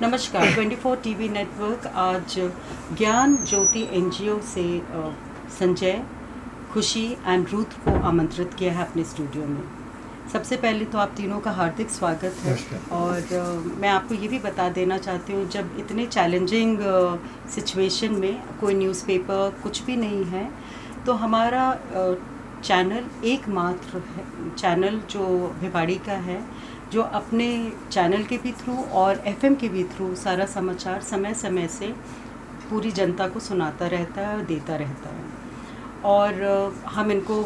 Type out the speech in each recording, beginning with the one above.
नमस्कार 24 TV network आज ज्ञान ज्योति एनजीओ से संजय, खुशी एंड रूथ को आमंत्रित किया है अपने स्टूडियो में। सबसे पहले तो आप तीनों का हार्दिक स्वागत है। और मैं आपको ये भी बता देना चाहती हूँ, जब इतने चैलेंजिंग सिचुएशन में कोई न्यूज़पेपर कुछ भी नहीं है, तो हमारा चैनल एकमात्र है चैनल जो भिवाड़ी का है, जो अपने चैनल के भी थ्रू और एफएम के भी थ्रू सारा समाचार समय समय से पूरी जनता को सुनाता रहता है और देता रहता है। और हम इनको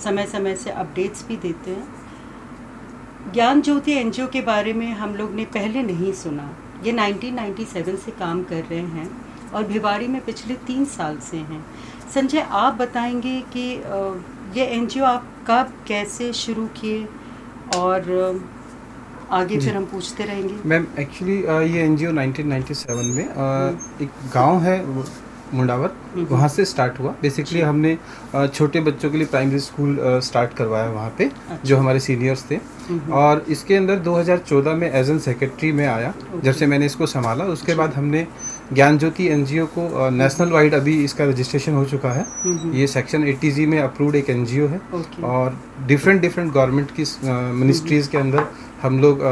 समय समय से अपडेट्स भी देते हैं। ज्ञान ज्योति एनजीओ के बारे में हम लोग ने पहले नहीं सुना। ये 1997 से काम कर रहे हैं और भिवाड़ी में पिछले 3 साल से हैं। संजय, आप बताएंगे कि ये एनजीओ आप कब कैसे शुरू किए और आगे फिर हम पूछते रहेंगे। मैम एक्चुअली ये एनजीओ 1997 में एक गांव है मुंडावर, वहाँ से स्टार्ट हुआ। बेसिकली हमने छोटे बच्चों के लिए प्राइमरी स्कूल स्टार्ट करवाया वहाँ पे। अच्छा। जो हमारे सीनियर्स थे। और इसके अंदर 2014 में एज एन सेक्रेटरी में आया। जब से मैंने इसको संभाला उसके बाद हमने ज्ञान ज्योति एनजीओ को नेशनल वाइड अभी इसका रजिस्ट्रेशन हो चुका है। ये सेक्शन 80G में अप्रूव्ड एक एनजीओ है। और डिफरेंट गवर्नमेंट की मिनिस्ट्रीज़ के अंदर हम लोग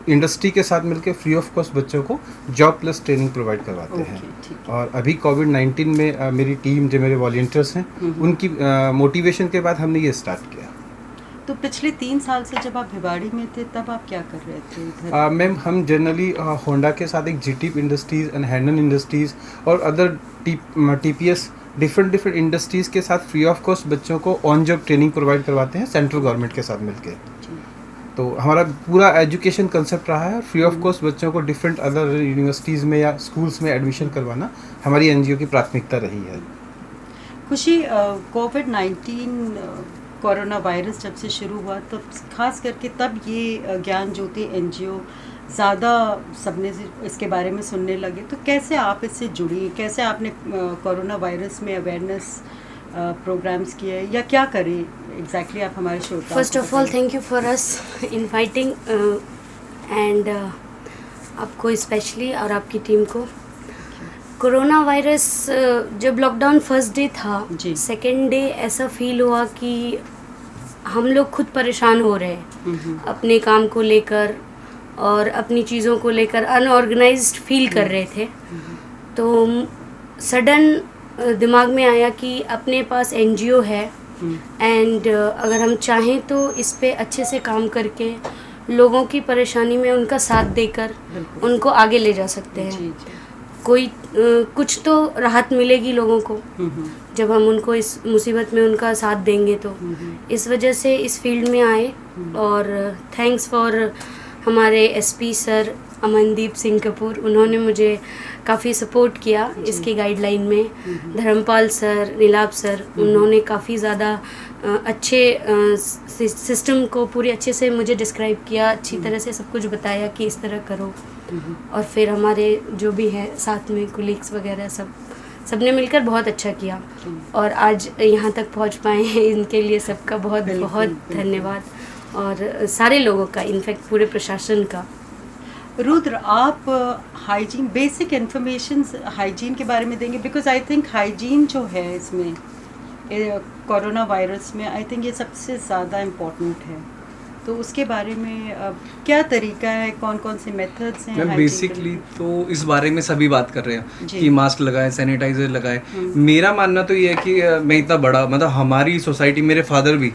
इंडस्ट्री के साथ मिलकर फ्री ऑफ कॉस्ट बच्चों को जॉब प्लस ट्रेनिंग प्रोवाइड करवाते हैं। और अभी कोविड-19 में मेरी टीम जो मेरे वॉलंटियर्स हैं उनकी मोटिवेशन के बाद हमने ये स्टार्ट किया। तो पिछले 3 साल से जब आप भिवाड़ी में थे तब आप क्या कर रहे थे इधर? मैम हम जनरली होंडा के साथ एक जीटीप इंडस्ट्रीज़ एंड हैंडन इंडस्ट्रीज़ और अदर टीपीएस डिफरेंट इंडस्ट्रीज़ के साथ फ्री ऑफ कॉस्ट बच्चों को ऑन जॉब ट्रेनिंग प्रोवाइड करवाते हैं सेंट्रल गवर्नमेंट के साथ मिलकर। तो हमारा पूरा एजुकेशन कंसेप्ट रहा है। फ्री ऑफ कॉस्ट बच्चों को डिफरेंट अदर यूनिवर्सिटीज़ में या स्कूल्स में एडमिशन करवाना हमारी एनजीओ की प्राथमिकता रही है। खुशी, कोविड-19 कोरोना वायरस जब से शुरू हुआ तब खास करके तब ये ज्ञान ज्योति एनजीओ ज़्यादा सबने इसके बारे में सुनने लगे। तो कैसे आप इससे जुड़ी, कैसे आपने कोरोना वायरस में अवेयरनेस प्रोग्राम्स किए या क्या करें एग्जैक्टली आप हमारे show? First of all thank you for us inviting and आपको स्पेशली और आपकी टीम को। कोरोना वायरस जब लॉकडाउन फर्स्ट डे था, सेकेंड डे ऐसा फील हुआ कि हम लोग खुद परेशान हो रहे हैं अपने काम को लेकर और अपनी चीज़ों को लेकर अनऑर्गेनाइज्ड फील कर रहे थे। तो सडन दिमाग में आया कि अपने पास एनजीओ है एंड अगर हम चाहें तो इस पे अच्छे से काम करके लोगों की परेशानी में उनका साथ देकर उनको आगे ले जा सकते हैं। कोई कुछ तो राहत मिलेगी लोगों को जब हम उनको इस मुसीबत में उनका साथ देंगे। तो इस वजह से इस फील्ड में आए और थैंक्स फॉर हमारे एसपी सर अमनदीप सिंह कपूर, उन्होंने मुझे काफ़ी सपोर्ट किया इसकी गाइडलाइन में। धर्मपाल सर, नीलाभ सर, उन्होंने काफ़ी ज़्यादा अच्छे सिस्टम को पूरी अच्छे से मुझे डिस्क्राइब किया, अच्छी तरह से सब कुछ बताया कि इस तरह करो। और फिर हमारे जो भी है साथ में कुलीग्स वगैरह सबने मिलकर बहुत अच्छा किया और आज यहाँ तक पहुँच पाए हैं। इनके लिए सबका बहुत बहुत धन्यवाद और सारे लोगों का, इनफैक्ट पूरे प्रशासन का। रुद्र, आप हाइजीन, बेसिक इन्फॉर्मेशन हाइजीन के बारे में देंगे? बिकॉज आई थिंक हाइजीन जो है इसमें कोरोना वायरस में आई थिंक ये सबसे ज़्यादा इम्पोर्टेंट है। तो उसके बारे में क्या तरीका है, कौन कौन से मेथड्स हैं? मैम बेसिकली तो इस बारे में सभी बात कर रहे हैं कि मास्क लगाए, सैनिटाइजर लगाए। मेरा मानना तो ये है कि मैं इतना बड़ा, मतलब हमारी सोसाइटी, मेरे फादर भी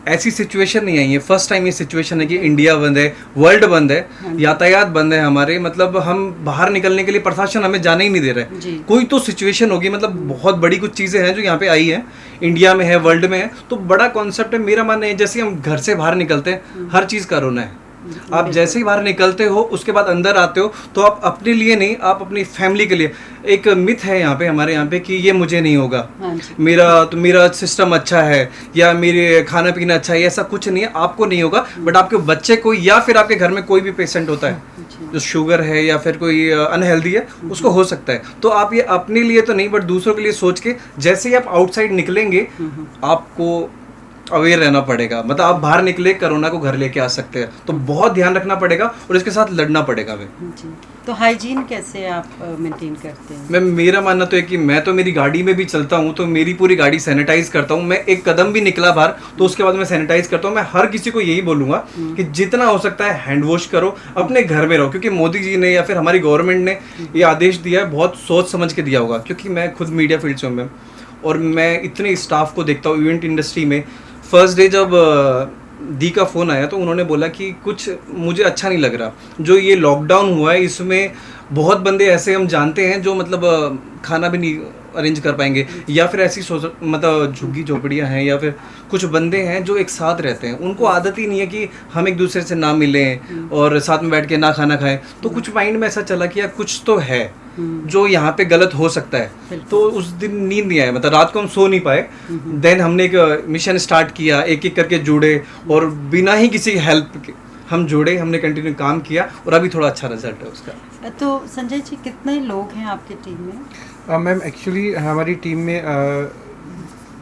ऐसी सिचुएशन नहीं आई है। फर्स्ट टाइम ये सिचुएशन है कि इंडिया बंद है, वर्ल्ड बंद है, यातायात बंद है हमारे, मतलब हम बाहर निकलने के लिए प्रशासन हमें जाने ही नहीं दे रहा है। कोई तो सिचुएशन होगी, मतलब बहुत बड़ी कुछ चीज़ें हैं जो यहाँ पे आई है, इंडिया में है, वर्ल्ड में है। तो बड़ा कॉन्सेप्ट है। मेरा मानना है जैसे हम घर से बाहर निकलते हैं, हर चीज़ का रोना है। आप जैसे ही बाहर निकलते हो उसके बाद अंदर आते हो तो आप अपने लिए नहीं, आप अपनी फैमिली के लिए। एक मिथ है यहाँ पे, हमारे यहाँ पे, कि ये मुझे नहीं होगा, मेरा सिस्टम अच्छा है या मेरे खाना पीना अच्छा है, ऐसा कुछ नहीं है। आपको नहीं होगा बट आपके बच्चे को या फिर आपके घर में कोई भी पेशेंट होता है जो शुगर है या फिर कोई अनहेल्दी है, उसको हो सकता है। तो आप ये अपने लिए तो नहीं बट दूसरों के लिए सोच के जैसे ही आप आउटसाइड निकलेंगे आपको अवेयर रहना पड़ेगा। मतलब आप बाहर निकले कोरोना को घर लेके आ सकते हैं, तो बहुत ध्यान रखना पड़ेगा और इसके साथ लड़ना पड़ेगा हमें। जी, तो हाइजीन कैसे आप मेंटेन करते हैं? मेरा मानना तो है कि मैं तो मेरी गाड़ी में भी चलता हूँ तो मेरी पूरी गाड़ी सैनिटाइज करता हूँ। मैं एक कदम भी निकला बाहर तो उसके बाद मैं सैनिटाइज करता हूँ। मैं हर किसी को यही बोलूंगा कि जितना हो सकता है हैंड वॉश करो, अपने घर में रहो, क्योंकि मोदी जी ने या फिर हमारी गवर्नमेंट ने ये आदेश दिया है, बहुत सोच समझ के दिया होगा। क्योंकि मैं खुद मीडिया फील्ड से हूँ मैम, और मैं इतने स्टाफ को देखता हूँ इवेंट इंडस्ट्री में। फर्स्ट डे जब दी का फ़ोन आया तो उन्होंने बोला कि कुछ मुझे अच्छा नहीं लग रहा, जो ये लॉकडाउन हुआ है इसमें बहुत बंदे ऐसे हम जानते हैं जो मतलब खाना भी नहीं अरेंज कर पाएंगे, या फिर ऐसी मतलब झुग्गी झोपड़ियाँ हैं, या फिर कुछ बंदे हैं जो एक साथ रहते हैं, उनको आदत ही नहीं है कि हम एक दूसरे से ना मिलें और साथ में बैठ के ना खाना खाएं। तो कुछ माइंड में ऐसा चला कि यार कुछ तो है जो यहाँ पे गलत हो सकता है। तो उस दिन नींद नहीं आया, मतलब रात को हम सो नहीं पाए। देन हमने एक मिशन स्टार्ट किया, एक एक करके जुड़े और बिना ही किसी हेल्प के हम जुड़े, हमने कंटिन्यू काम किया और अभी थोड़ा अच्छा रिजल्ट है उसका। तो संजय जी, कितने लोग हैं आपकी टीम में? मैम एक्चुअली हमारी टीम में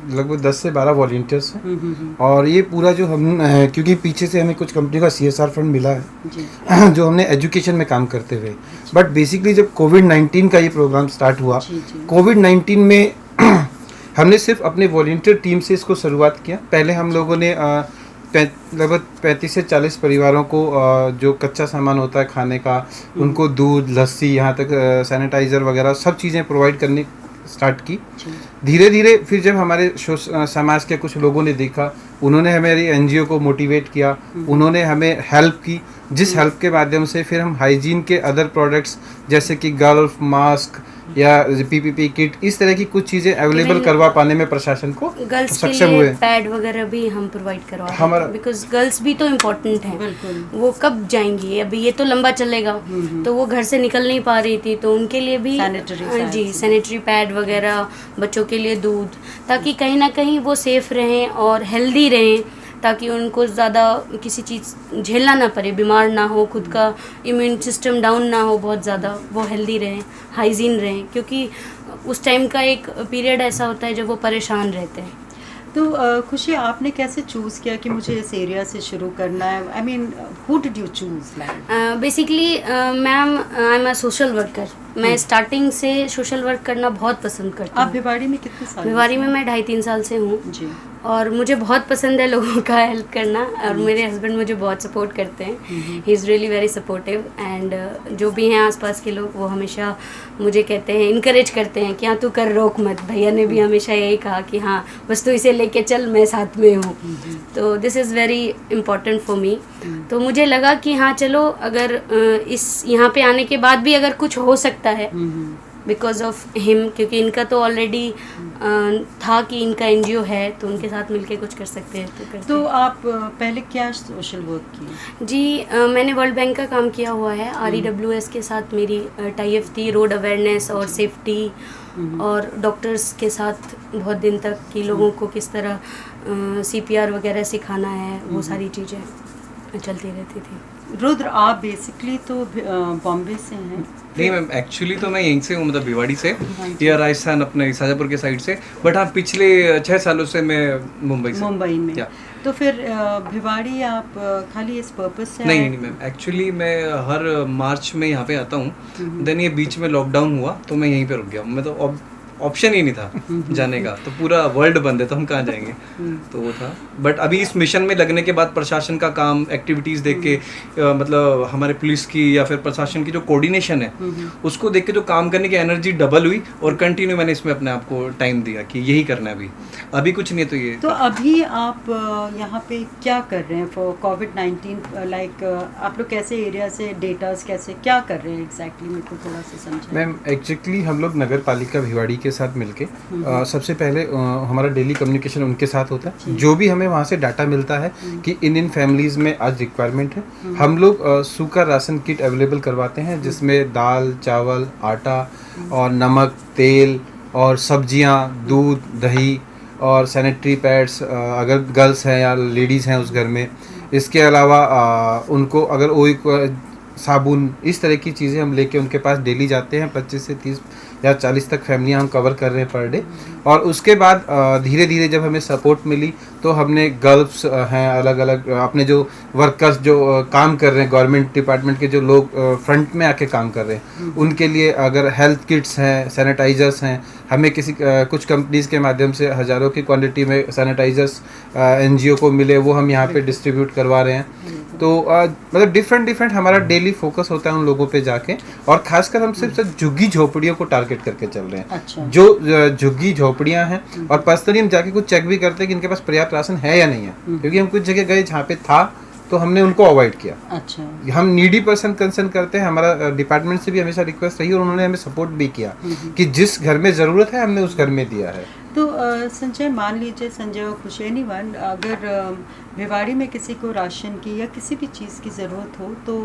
लगभग 10 से 12 वॉलंटियर्स हैं। और ये पूरा जो हम क्योंकि पीछे से हमें कुछ कंपनी का CSR फंड मिला है जी। जो हमने एजुकेशन में काम करते हुए, बट बेसिकली जब कोविड-19 का ये प्रोग्राम स्टार्ट हुआ, कोविड-19 में हमने सिर्फ अपने वॉलंटियर टीम से इसको शुरुआत किया। पहले हम लोगों ने लगभग 35 से 40 परिवारों को जो कच्चा सामान होता है खाने का, उनको दूध, लस्सी, यहाँ तक सैनिटाइज़र वगैरह सब चीज़ें प्रोवाइड करनी स्टार्ट की। धीरे धीरे फिर जब हमारे समाज के कुछ लोगों ने देखा, उन्होंने हमारी NGO को मोटिवेट किया, उन्होंने हमें हेल्प की, जिस हेल्प के माध्यम से फिर हम हाइजीन के अदर प्रोडक्ट्स जैसे कि ग्लव, मास्क या PPP किट, इस तरह की कुछ चीज़ें अवेलेबल करवा पाने में प्रशासन को सक्षम हुए। पैड वगैरह भी हम प्रोवाइड करवा रहे हमारा, हैं, बिकॉज गर्ल्स भी तो इम्पोर्टेंट हैं। वो कब जाएंगी, अभी ये तो लंबा चलेगा, तो वो घर से निकल नहीं पा रही थी, तो उनके लिए भी सैनिटरी पैड वगैरह, बच्चों के लिए दूध, ताकि कहीं ना कहीं वो सेफ रहें और हेल्दी रहें, ताकि उनको ज़्यादा किसी चीज़ झेलना ना पड़े, बीमार ना हो, खुद का इम्यून सिस्टम डाउन ना हो बहुत ज़्यादा, वो हेल्दी रहें, हाइजीन रहें, क्योंकि उस टाइम का एक पीरियड ऐसा होता है जब वो परेशान रहते हैं। तो खुशी, आपने कैसे चूज़ किया कि मुझे इस एरिया से शुरू करना है? I mean, who did you choose? Basically ma'am, I am a social worker. मैं स्टार्टिंग से सोशल वर्क करना बहुत पसंद करती हूँ। आप भिवाड़ी में कितने साल? भिवाड़ी में मैं 2.5-3 साल से हूँ जी। और मुझे बहुत पसंद है लोगों का हेल्प करना, और मेरे हस्बैंड मुझे बहुत सपोर्ट करते हैं। He is really very supportive, and जो भी हैं आसपास के लोग वो हमेशा मुझे कहते हैं, इनकरेज करते हैं कि हाँ तू कर, रोक मत। भैया ने भी हमेशा यही कहा कि हाँ बस तू इसे लेके चल, मैं साथ में हूँ। तो this is very important for me. तो मुझे लगा कि हाँ चलो, अगर इस यहाँ पे आने के बाद भी अगर कुछ हो सकता है बिकॉज ऑफ हिम, क्योंकि इनका तो ऑलरेडी था कि इनका NGO है, तो उनके साथ मिलके कुछ कर सकते हैं तो करते। तो आप पहले क्या सोशल वर्क किए? जी, मैंने वर्ल्ड बैंक का काम किया हुआ है। REWS के साथ मेरी टाई अप थी, रोड अवेयरनेस और सेफ्टी, और डॉक्टर्स के साथ बहुत दिन तक कि लोगों को किस तरह CPR वगैरह सिखाना है, वो सारी चीज़ें चलती रहती थी। रुद्र, आप बेसिकली तो बॉम्बे से हैं? नहीं मैम, एक्चुअली तो मैं यहीं से हूँ, मतलब भिवाड़ी से या राजस्थान, अपने शाजापुर के साइड से, बट हाँ पिछले 6 सालों से मैं मुंबई में। तो फिर भिवाड़ी आप खाली इस पर्पस से? नहीं मैम, एक्चुअली मैं हर मार्च में यहाँ पे आता हूँ। देन ये बीच में लॉकडाउन हुआ तो मैं यहीं पे रुक गया। मैं तो ऑप्शन ही नहीं था जाने का, तो पूरा वर्ल्ड बंद है तो हम कहाँ जाएंगे, तो वो था। बट अभी इस मिशन में लगने के बाद प्रशासन का काम, एक्टिविटीज़ देख के, मतलब हमारे पुलिस की या फिर प्रशासन की जो कोऑर्डिनेशन है उसको देख के जो काम करने की एनर्जी डबल हुई, और कंटिन्यू मैंने इसमें अपने आप को टाइम दिया कि यही करना है। अभी कुछ नहीं है तो ये। तो अभी आप यहाँ पे क्या कर रहे हैं फॉर कोविड-19? लाइक आप लोग कैसे एरिया से डेटास कैसे क्या कर रहे हैं एग्जैक्टली, मेरे को थोड़ा सा समझाएं। मैम एक्चुअली हम लोग नगर पालिका भिवाड़ी के साथ मिलके सबसे पहले हमारा डेली कम्युनिकेशन उनके साथ होता है। जो भी हमें वहाँ से डाटा मिलता है कि इन फैमिलीज़ में आज रिक्वायरमेंट है, हम लोग सूखा राशन किट अवेलेबल करवाते हैं, जिसमें दाल, चावल, आटा और नमक, तेल और सब्जियाँ, दूध, दही और सैनिटरी पैड्स अगर गर्ल्स हैं या लेडीज़ हैं उस घर में। इसके अलावा उनको अगर साबुन, इस तरह की चीज़ें हम लेके उनके पास डेली जाते हैं। 25 से 30 या 40 तक फैमिलियाँ हम कवर कर रहे हैं पर डे। और उसके बाद धीरे धीरे जब हमें सपोर्ट मिली तो हमने गर्ल्स हैं, अलग अलग अपने जो वर्कर्स जो काम कर रहे हैं, गवर्नमेंट डिपार्टमेंट के जो लोग फ्रंट में आके काम कर रहे हैं, उनके लिए अगर हेल्थ किट्स हैं, सैनिटाइजर्स हैं, हमें किसी कुछ कंपनीज के माध्यम से हज़ारों की क्वांटिटी में सैनिटाइजर्स एनजीओ को मिले, वो हम यहाँ पे डिस्ट्रीब्यूट करवा रहे हैं। तो मतलब डिफरेंट हमारा डेली फोकस होता है उन लोगों पे जाके, और खासकर हम सिर्फ झुग्गी झोपड़ियों को टारगेट करके चल रहे हैं। अच्छा। जो झुग्गी झोपड़ियां हैं, और पर्सनली हम जाके कुछ चेक भी करते हैं कि इनके पास पर्याप्त राशन है या नहीं है, क्योंकि हम कुछ जगह गए जहाँ पे था तो हमने उनको अवॉइड किया। अच्छा। हम नीडी पर्सन कंसर्न करते हैं, हमारा डिपार्टमेंट से भी हमेशा रिक्वेस्ट रही और उन्होंने हमें सपोर्ट भी किया कि जिस घर में ज़रूरत है हमने उस घर में दिया है। तो संजय, मान लीजिए संजय और खुशी एनीवन, अगर भिवाड़ी में किसी को राशन की या किसी भी चीज़ की ज़रूरत हो तो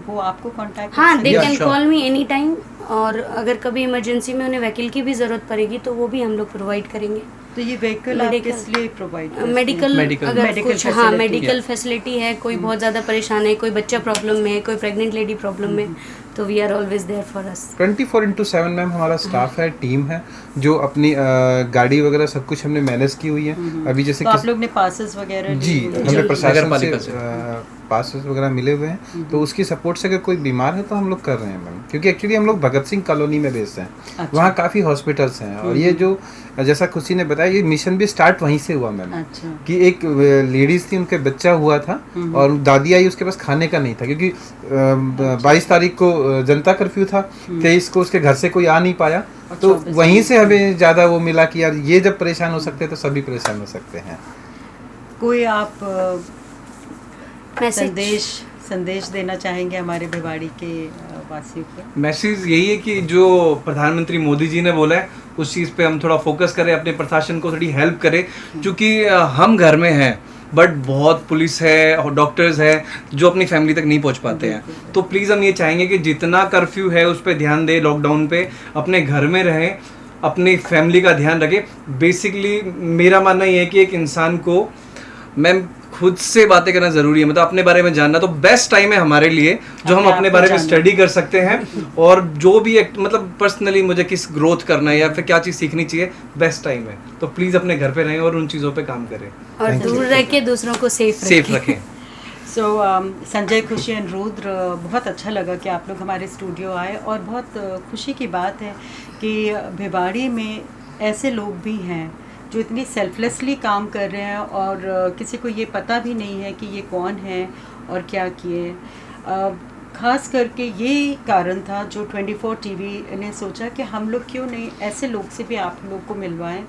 वो आपको कांटेक्ट हाँ, दे Yeah, can sure. Call me any time. और अगर कभी इमरजेंसी में उन्हें व्हीकल की भी ज़रूरत पड़ेगी तो वो भी हम लोग प्रोवाइड करेंगे। तो ये व्हीकल आप Medical- किस लिए प्रोवाइड मेडिकल अगर Medical कुछ हाँ facility, मेडिकल फैसिलिटी है, कोई बहुत ज़्यादा परेशान है, कोई बच्चा प्रॉब्लम में है, कोई प्रेग्नेंट लेडी प्रॉब्लम में, तो we are always there for us. 24/7 ma'am हमारा स्टाफ है, टीम है, जो अपनी गाड़ी वगैरह सब कुछ हमने मैनेज की हुई है। अभी जैसे तो आप लोग ने पासेस वगैरह लिए जी, हुए हैं? हमें प्रशासन नगरपालिका से पासेस वगैरह मिले हुए हैं, तो उसकी सपोर्ट से अगर कोई बीमार है तो हम लोग कर रहे हैं मैम, क्योंकि एक्चुअली हम लोग भगत सिंह कॉलोनी में बेस्ड हैं। अच्छा। वहाँ काफ़ी हॉस्पिटल्स हैं, और ये जो जैसा खुशी ने बताया, ये मिशन भी स्टार्ट वहीं से हुआ मैम। अच्छा। कि एक लेडीज थी, उनके बच्चा हुआ था और दादी आई, उसके पास खाने का नहीं था, क्योंकि 22 तारीख को जनता कर्फ्यू था, 23 को उसके घर से कोई आ नहीं पाया, तो वहीं से हमें ज़्यादा वो मिला कि यार ये जब परेशान हो सकते हैं तो सभी परेशान हो सकते हैं। कोई आप मैसेज संदेश देना चाहेंगे हमारे भिवाड़ी के वासियों को? मैसेज यही है कि जो प्रधानमंत्री मोदी जी ने बोला है उस चीज़ पे हम थोड़ा फोकस करें, अपने प्रशासन को थोड़ी हेल्प करें, क्योंकि हम घर में हैं बट बहुत पुलिस है और डॉक्टर्स है जो अपनी फैमिली तक नहीं पहुंच पाते हैं। तो प्लीज़ हम ये चाहेंगे कि जितना कर्फ्यू है उस पर ध्यान दें, लॉकडाउन पे अपने घर में रहें, अपनी फैमिली का ध्यान रखें। बेसिकली मेरा मानना ये है कि एक इंसान को मैम खुद से बातें करना ज़रूरी है, मतलब अपने बारे में जानना तो बेस्ट टाइम है हमारे लिए, जो हम अपने बारे में स्टडी कर सकते हैं, और जो भी मतलब पर्सनली मुझे किस ग्रोथ करना है या फिर क्या चीज़ सीखनी चाहिए, बेस्ट टाइम है। तो प्लीज़ अपने घर पे रहें और उन चीज़ों पे काम करें और दूर रह के दूसरों को सेफ रखें। सो संजय, खुशी एंड रुद्र, बहुत अच्छा लगा कि आप लोग हमारे स्टूडियो आए, और बहुत खुशी की बात है कि भिवाड़ी में ऐसे लोग भी हैं जो इतनी सेल्फलेसली काम कर रहे हैं, और किसी को ये पता भी नहीं है कि ये कौन है और क्या किए। ख़ास करके ये कारण था जो 24 टीवी ने सोचा कि हम लोग क्यों नहीं ऐसे लोग से भी आप लोग को मिलवाएं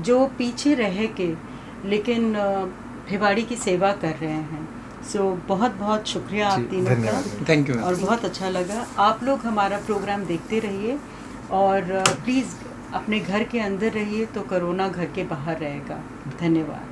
जो पीछे रह के लेकिन भिवाड़ी की सेवा कर रहे हैं। सो बहुत बहुत शुक्रिया आप तीनों का, थैंक यू। और बहुत अच्छा लगा। आप लोग हमारा प्रोग्राम देखते रहिए, और प्लीज़ अपने घर के अंदर रहिए तो कोरोना घर के बाहर रहेगा। धन्यवाद।